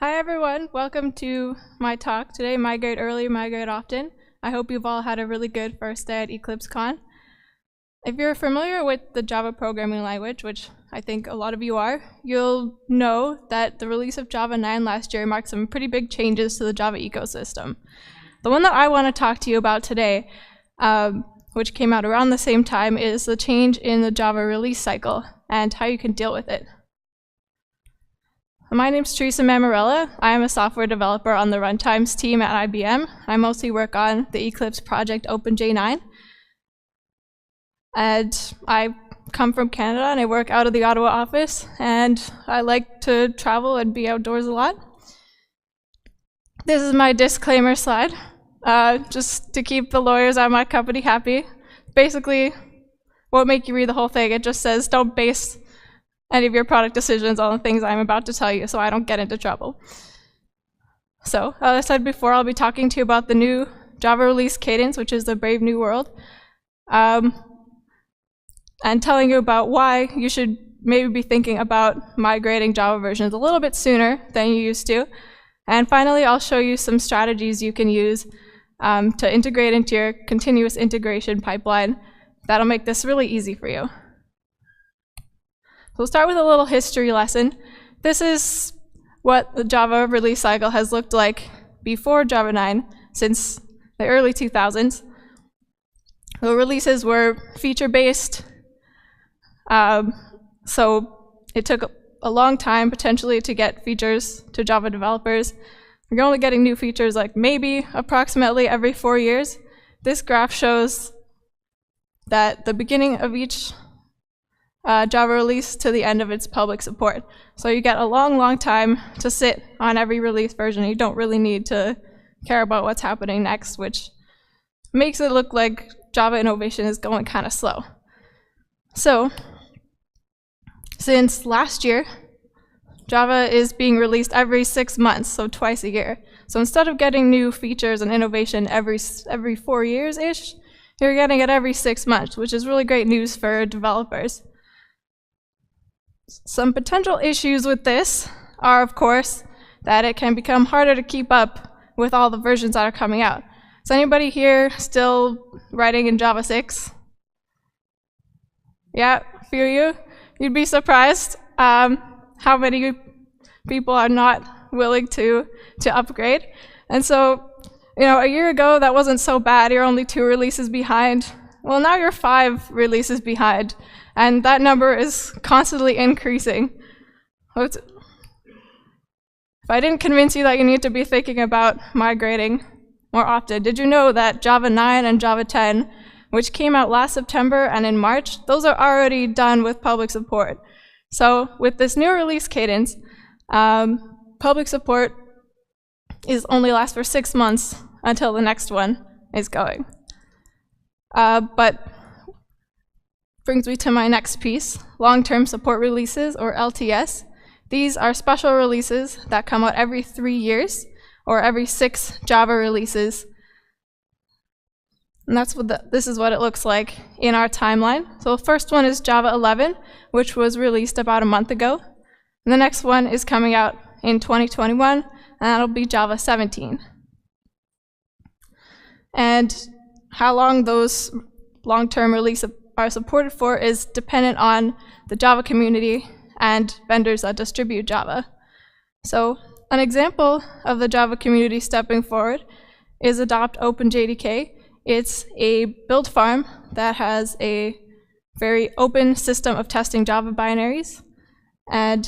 Hi everyone, welcome to my talk today, Migrate Early, Migrate Often. I hope you've all had a really good first day at EclipseCon. If you're familiar with the Java programming language, which I think a lot of you are, you'll know that the release of Java 9 last year marked some pretty big changes to the Java ecosystem. The one that I want to talk to you about today, which came out around the same time, is the change in the Java release cycle and how you can deal with it. My name's Theresa Mammarella. I am a software developer on the runtimes team at IBM. I mostly work on the Eclipse project OpenJ9. And I come from Canada and I work out of the Ottawa office, and I like to travel and be outdoors a lot. This is my disclaimer slide, just to keep the lawyers at my company happy. Basically, won't make you read the whole thing. It just says don't base any of your product decisions on the things I'm about to tell you, so I don't get into trouble. So, as I said before, I'll be talking to you about the new Java release cadence, which is the brave new world, and telling you about why you should maybe be thinking about migrating Java versions a little bit sooner than you used to. And finally, I'll show you some strategies you can use to integrate into your continuous integration pipeline that'll make this really easy for you. So we'll start with a little history lesson. This is what the Java release cycle has looked like before Java 9 since the early 2000s. The releases were feature-based, so it took a long time potentially to get features to Java developers. You're only getting new features like maybe approximately every 4 years. This graph shows that the beginning of each Java release to the end of its public support. So you get a long time to sit on every release version. You don't really need to care about what's happening next, which makes it look like Java innovation is going kind of slow. So, since last year, Java is being released every 6 months, so twice a year. So instead of getting new features and innovation every 4 years-ish, you're getting it every 6 months, which is really great news for developers. Some potential issues with this are, of course, that it can become harder to keep up with all the versions that are coming out. Is anybody here still writing in Java 6? Yeah, a few of you. You'd be surprised how many people are not willing to upgrade. And so, a year ago that wasn't so bad. You're only 2 releases behind. Well, now you're 5 releases behind. And that number is constantly increasing. If I didn't convince you that you need to be thinking about migrating more often, did you know that Java 9 and Java 10, which came out last September and in March, those are already done with public support. So with this new release cadence, public support only lasts for 6 months until the next one is going. But brings me to my next piece, long-term support releases, or LTS. These are special releases that come out every 3 years, or every 6 Java releases. And this is what it looks like in our timeline. So the first one is Java 11, which was released about a month ago. And the next one is coming out in 2021, and that'll be Java 17. And how long those long-term releases are supported for is dependent on the Java community and vendors that distribute Java. So an example of the Java community stepping forward is adopt OpenJDK. It's a build farm that has a very open system of testing Java binaries. And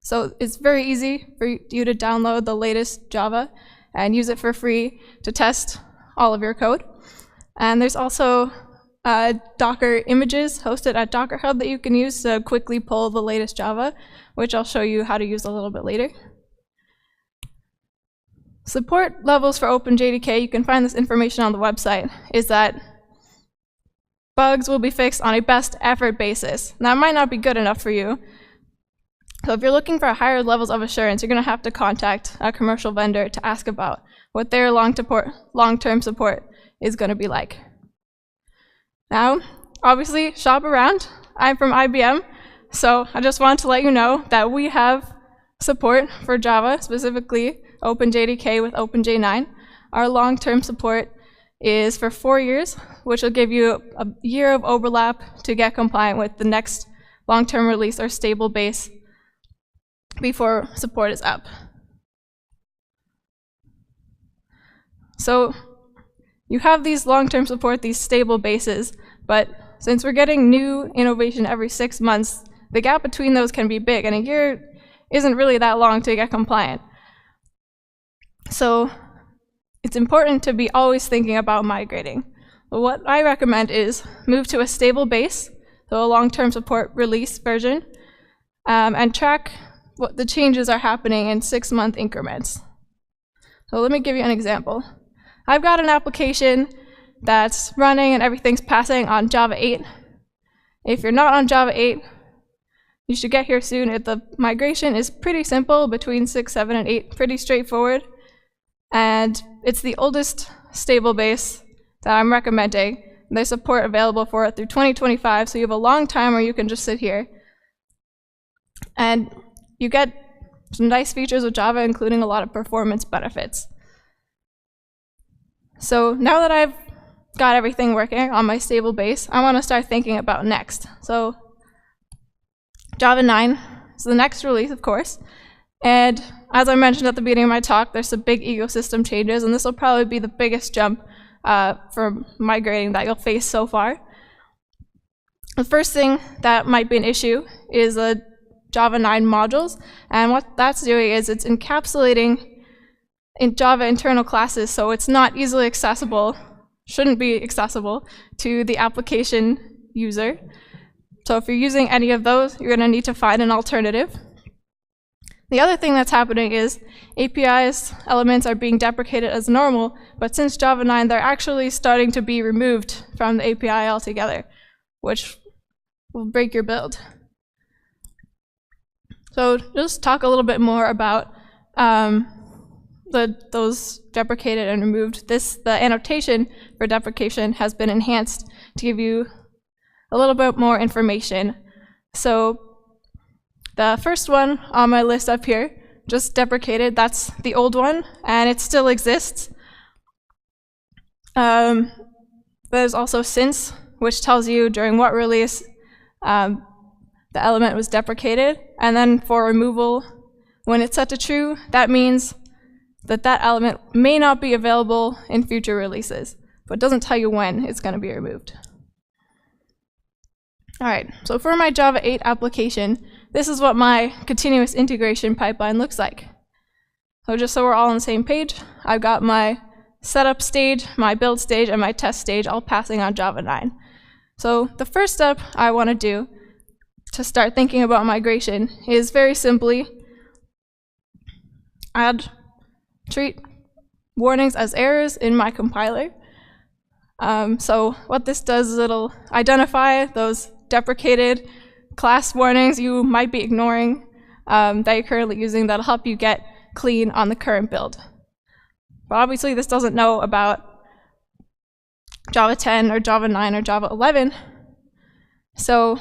so it's very easy for you to download the latest Java and use it for free to test all of your code. And there's also Docker images hosted at Docker Hub that you can use to quickly pull the latest Java, which I'll show you how to use a little bit later. Support levels for OpenJDK, you can find this information on the website, is that bugs will be fixed on a best effort basis. Now, it might not be good enough for you. So if you're looking for higher levels of assurance, you're going to have to contact a commercial vendor to ask about what their long-term support is going to be like. Now, obviously, shop around. I'm from IBM, so I just want to let you know that we have support for Java, specifically OpenJDK with OpenJ9. Our long-term support is for 4 years, which will give you a year of overlap to get compliant with the next long-term release or stable base before support is up. So you have these long-term support, these stable bases, but since we're getting new innovation every 6 months, the gap between those can be big, and a year isn't really that long to get compliant. So it's important to be always thinking about migrating. But what I recommend is move to a stable base, so a long-term support release version, and track what the changes are happening in 6-month increments. So let me give you an example. I've got an application that's running and everything's passing on Java 8. If you're not on Java 8, you should get here soon. The migration is pretty simple between 6, 7, and 8, pretty straightforward. And it's the oldest stable base that I'm recommending. There's support available for it through 2025, so you have a long time where you can just sit here. And you get some nice features with Java, including a lot of performance benefits. So now that I've got everything working on my stable base, I want to start thinking about next. So Java 9 is the next release, of course. And as I mentioned at the beginning of my talk, there's some big ecosystem changes, and this will probably be the biggest jump for migrating that you'll face so far. The first thing that might be an issue is the Java 9 modules, and what that's doing is it's encapsulating in Java internal classes, so it's not easily accessible, shouldn't be accessible to the application user. So if you're using any of those, you're going to need to find an alternative. The other thing that's happening is APIs elements are being deprecated as normal, but since Java 9, they're actually starting to be removed from the API altogether, which will break your build. So just talk a little bit more about those deprecated and removed. The annotation for deprecation has been enhanced to give you a little bit more information. So the first one on my list up here, just deprecated, that's the old one, and it still exists. There's also since, which tells you during what release the element was deprecated. And then for removal, when it's set to true, that means that that element may not be available in future releases, but it doesn't tell you when it's going to be removed. All right, so for my Java 8 application, this is what my continuous integration pipeline looks like. So just so we're all on the same page, I've got my setup stage, my build stage, and my test stage all passing on Java 9. So the first step I want to do to start thinking about migration is very simply treat warnings as errors in my compiler. So what this does is it'll identify those deprecated class warnings you might be ignoring that you're currently using that'll help you get clean on the current build. But obviously this doesn't know about Java 10 or Java 9 or Java 11. So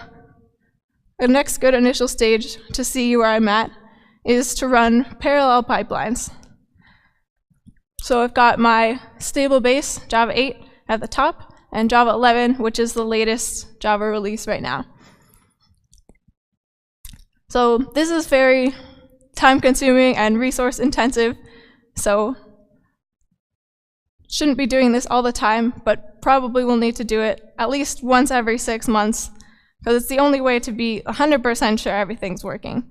the next good initial stage to see where I'm at is to run parallel pipelines. So I've got my stable base, Java 8, at the top, and Java 11, which is the latest Java release right now. So this is very time-consuming and resource-intensive, so shouldn't be doing this all the time, but probably will need to do it at least once every 6 months, because it's the only way to be 100% sure everything's working.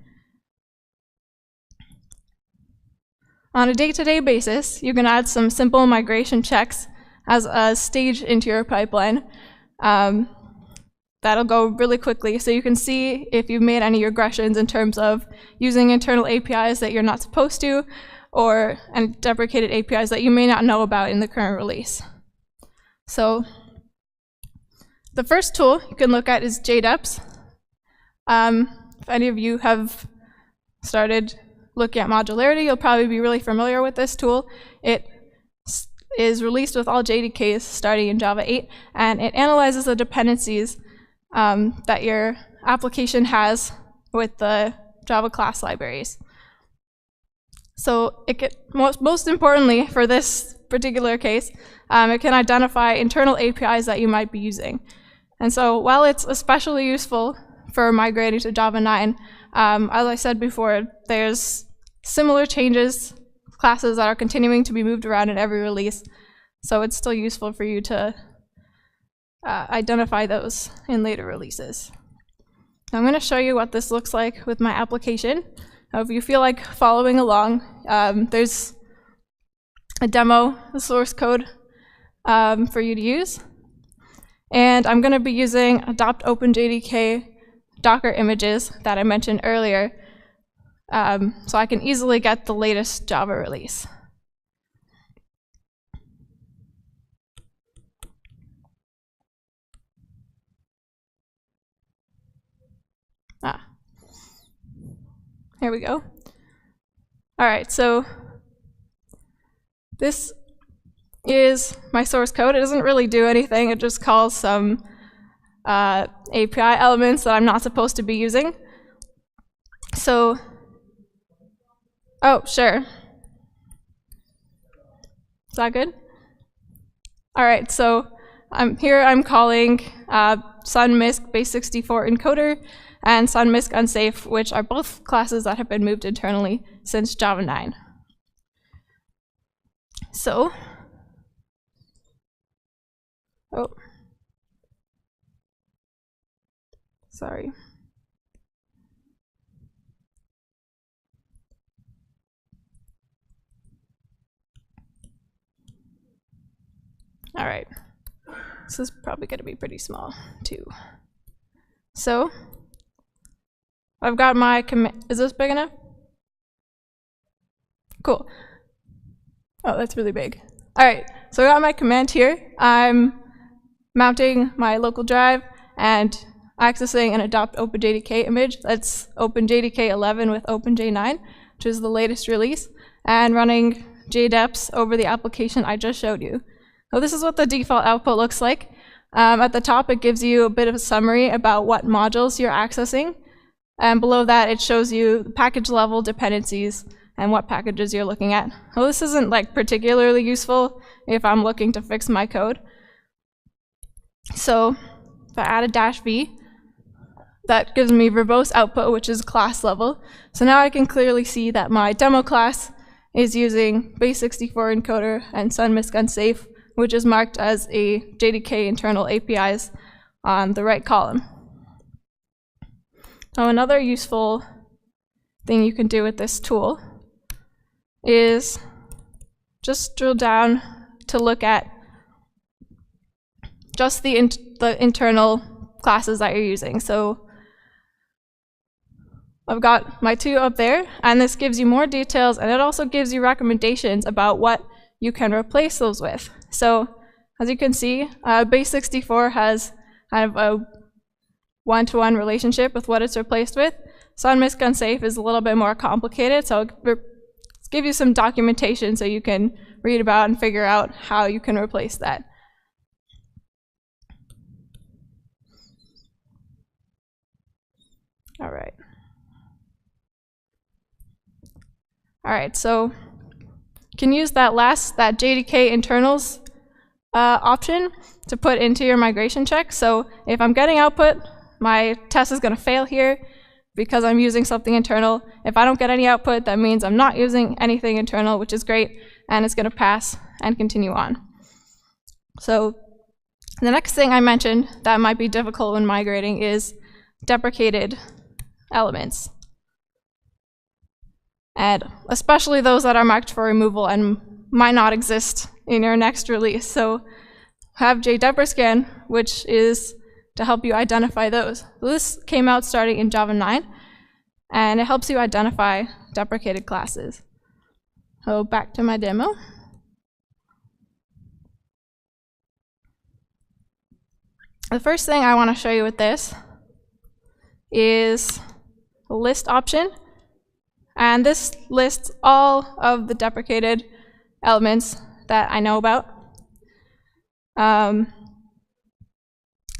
On a day-to-day basis, you can add some simple migration checks as a stage into your pipeline. That'll go really quickly, so you can see if you've made any regressions in terms of using internal APIs that you're not supposed to, or any deprecated APIs that you may not know about in the current release. So the first tool you can look at is jdeps. If any of you have started looking at modularity, you'll probably be really familiar with this tool. It is released with all JDKs starting in Java 8, and it analyzes the dependencies that your application has with the Java class libraries. So it can, most importantly for this particular case, it can identify internal APIs that you might be using. And so while it's especially useful for migrating to Java 9, as I said before, there's similar changes, classes that are continuing to be moved around in every release. So it's still useful for you to identify those in later releases. I'm going to show you what this looks like with my application. If you feel like following along, there's a demo, the source code for you to use. And I'm going to be using adopt OpenJDK Docker images that I mentioned earlier, so I can easily get the latest Java release. Here we go. All right, so this is my source code. It doesn't really do anything. It just calls some API elements that I'm not supposed to be using. So, oh, sure. Is that good? All right, so I'm calling sunmisc base64 encoder and sunmisc unsafe, which are both classes that have been moved internally since Java 9. So, oh, sorry. All right, this is probably going to be pretty small too. So, I've got my command. Is this big enough? Cool. Oh, that's really big. All right, so I got my command here. I'm mounting my local drive and accessing an adopt OpenJDK image. That's OpenJDK 11 with OpenJ9, which is the latest release, and running jdeps over the application I just showed you. So this is what the default output looks like. At the top, it gives you a bit of a summary about what modules you're accessing. And below that, it shows you the package level dependencies and what packages you're looking at. Well, this isn't like particularly useful if I'm looking to fix my code. So if I add a -v, that gives me verbose output, which is class level. So now I can clearly see that my demo class is using base64 encoder and sunmisc unsafe, which is marked as a JDK internal APIs on the right column. So another useful thing you can do with this tool is just drill down to look at just the internal classes that you're using. So I've got my 2 up there, and this gives you more details, and it also gives you recommendations about what you can replace those with. So as you can see, base64 has kind of a one-to-one relationship with what it's replaced with. Sunmisc unsafe is a little bit more complicated, so I'll give you some documentation so you can read about and figure out how you can replace that. All right. All right, so you can use that JDK internals option to put into your migration check. So if I'm getting output, my test is going to fail here because I'm using something internal. If I don't get any output, that means I'm not using anything internal, which is great, and it's going to pass and continue on. So the next thing I mentioned that might be difficult when migrating is deprecated elements, and especially those that are marked for removal and might not exist in your next release. So have jdeps, which is to help you identify those. So this came out starting in Java 9, and it helps you identify deprecated classes. So back to my demo. The first thing I want to show you with this is the list option. And this lists all of the deprecated elements that I know about.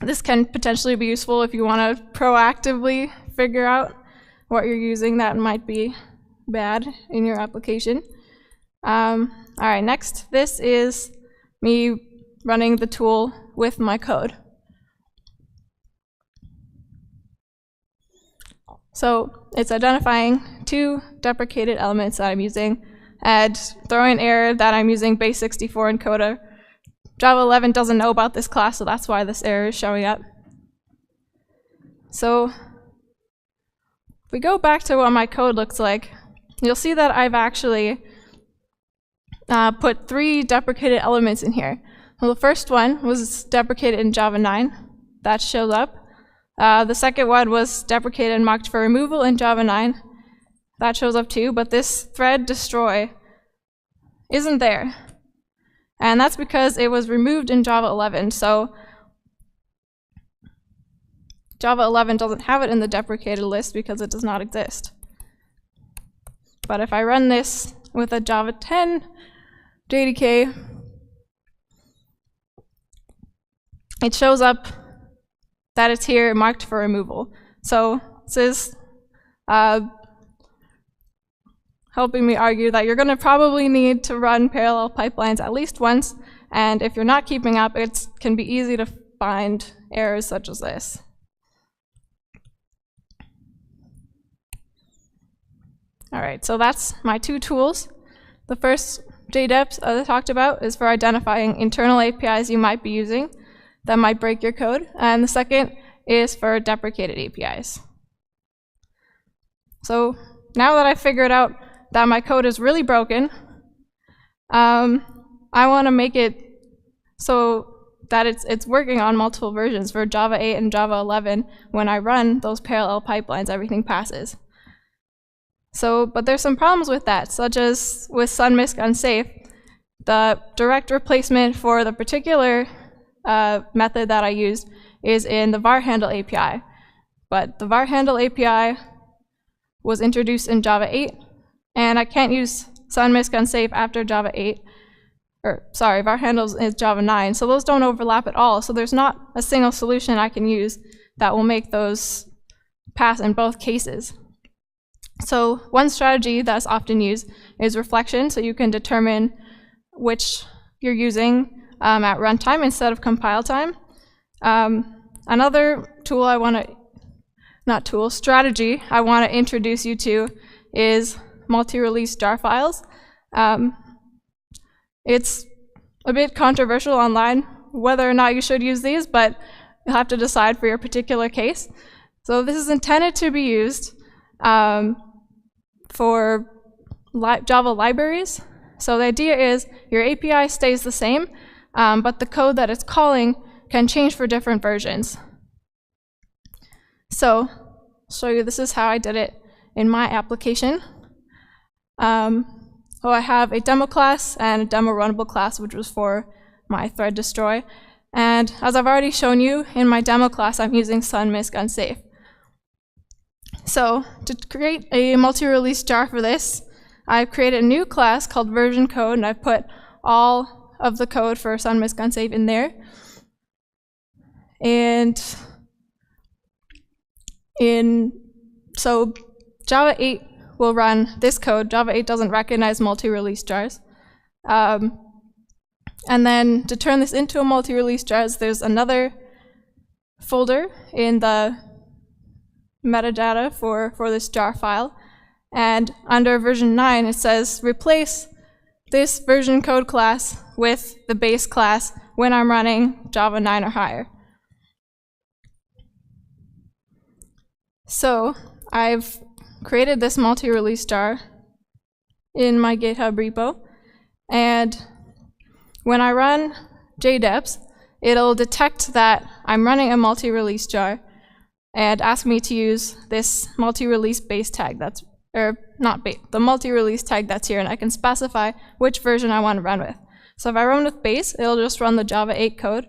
This can potentially be useful if you want to proactively figure out what you're using that might be bad in your application. All right, next, this is me running the tool with my code. So it's identifying two deprecated elements that I'm using and throwing an error that I'm using base64 encoder. Java 11 doesn't know about this class, so that's why this error is showing up. So if we go back to what my code looks like, you'll see that I've actually put 3 deprecated elements in here. Well, the first one was deprecated in Java 9. That shows up. The second one was deprecated and marked for removal in Java 9. That shows up too, but this thread destroy isn't there. And that's because it was removed in Java 11. So Java 11 doesn't have it in the deprecated list because it does not exist. But if I run this with a Java 10 JDK, it shows up that it's here marked for removal. So this is helping me argue that you're going to probably need to run parallel pipelines at least once, and if you're not keeping up, it can be easy to find errors such as this. All right, so that's my 2 tools. The first, jdeps, as I talked about, is for identifying internal APIs you might be using that might break your code, and the second is for deprecated APIs. So now that I figured out that my code is really broken, I want to make it so that it's working on multiple versions. For Java 8 and Java 11, when I run those parallel pipelines, everything passes. So, but there's some problems with that, such as with sunmisc unsafe. The direct replacement for the particular method that I used is in the var handle API. But the var handle API was introduced in Java 8, and I can't use sunmisc unsafe after Java 8. Or sorry, var handles is Java 9, so those don't overlap at all. So there's not a single solution I can use that will make those pass in both cases. So one strategy that's often used is reflection, so you can determine which you're using at runtime instead of compile time. Another tool strategy I want to introduce you to is multi-release jar files. It's a bit controversial online whether or not you should use these, but you'll have to decide for your particular case. So this is intended to be used for Java libraries. So the idea is your API stays the same, but the code that it's calling can change for different versions. So I'll show you, this is how I did it in my application. I have a demo class and a demo runnable class, which was for my thread destroy. And as I've already shown you, in my demo class, I'm using sunmisc unsafe. So to create a multi-release jar for this, I've created a new class called version code, and I've put all of the code for sunmisc unsafe in there. And so Java 8 will run this code. Java 8 doesn't recognize multi-release jars. And then to turn this into a multi-release jars, there's another folder in the metadata for this jar file. And under version 9, it says replace this version code class with the base class when I'm running Java 9 or higher. So I've created this multi-release jar in my GitHub repo, and when I run jdeps, it'll detect that I'm running a multi-release jar and ask me to use this multi-release base tag that's, or not base, the multi-release tag that's here, and I can specify which version I want to run with. So if I run with base, it'll just run the Java 8 code,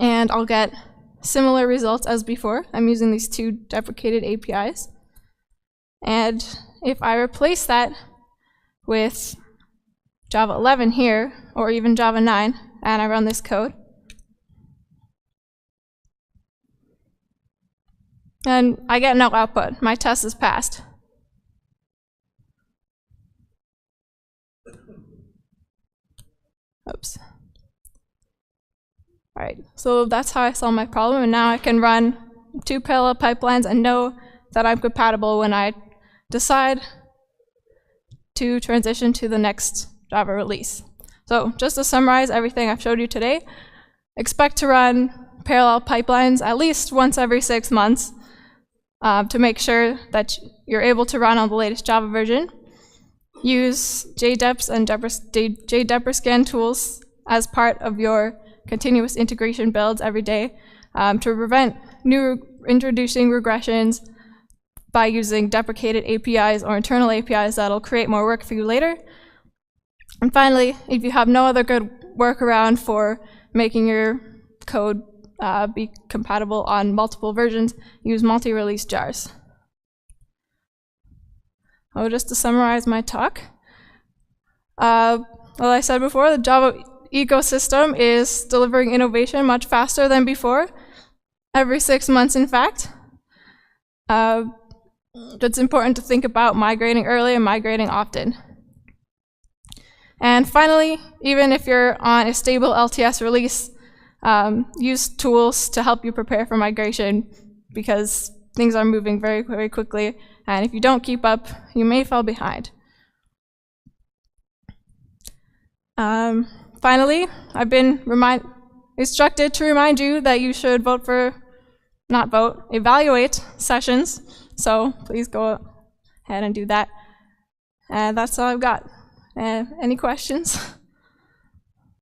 and I'll get similar results as before. I'm using these 2 deprecated APIs. And if I replace that with Java 11 here, or even Java 9, and I run this code, and I get no output. My test is passed. Oops. All right, so that's how I solved my problem, and now I can run 2 parallel pipelines and know that I'm compatible when I decide to transition to the next Java release. So just to summarize everything I've showed you today, expect to run parallel pipelines at least once every 6 months to make sure that you're able to run on the latest Java version. Use jdeps and jdeprecation tools as part of your continuous integration builds every day to prevent introducing regressions by using deprecated APIs or internal APIs that'll create more work for you later. And finally, if you have no other good workaround for making your code be compatible on multiple versions, use multi-release jars. Oh, just to summarize my talk, well, I said before, the Java ecosystem is delivering innovation much faster than before, every 6 months, in fact. It's important to think about migrating early and migrating often. And finally, even if you're on a stable LTS release, use tools to help you prepare for migration because things are moving very, very quickly, and if you don't keep up, you may fall behind. Finally, I've been instructed to remind you that you should evaluate sessions, so please go ahead and do that. And that's all I've got. Any questions?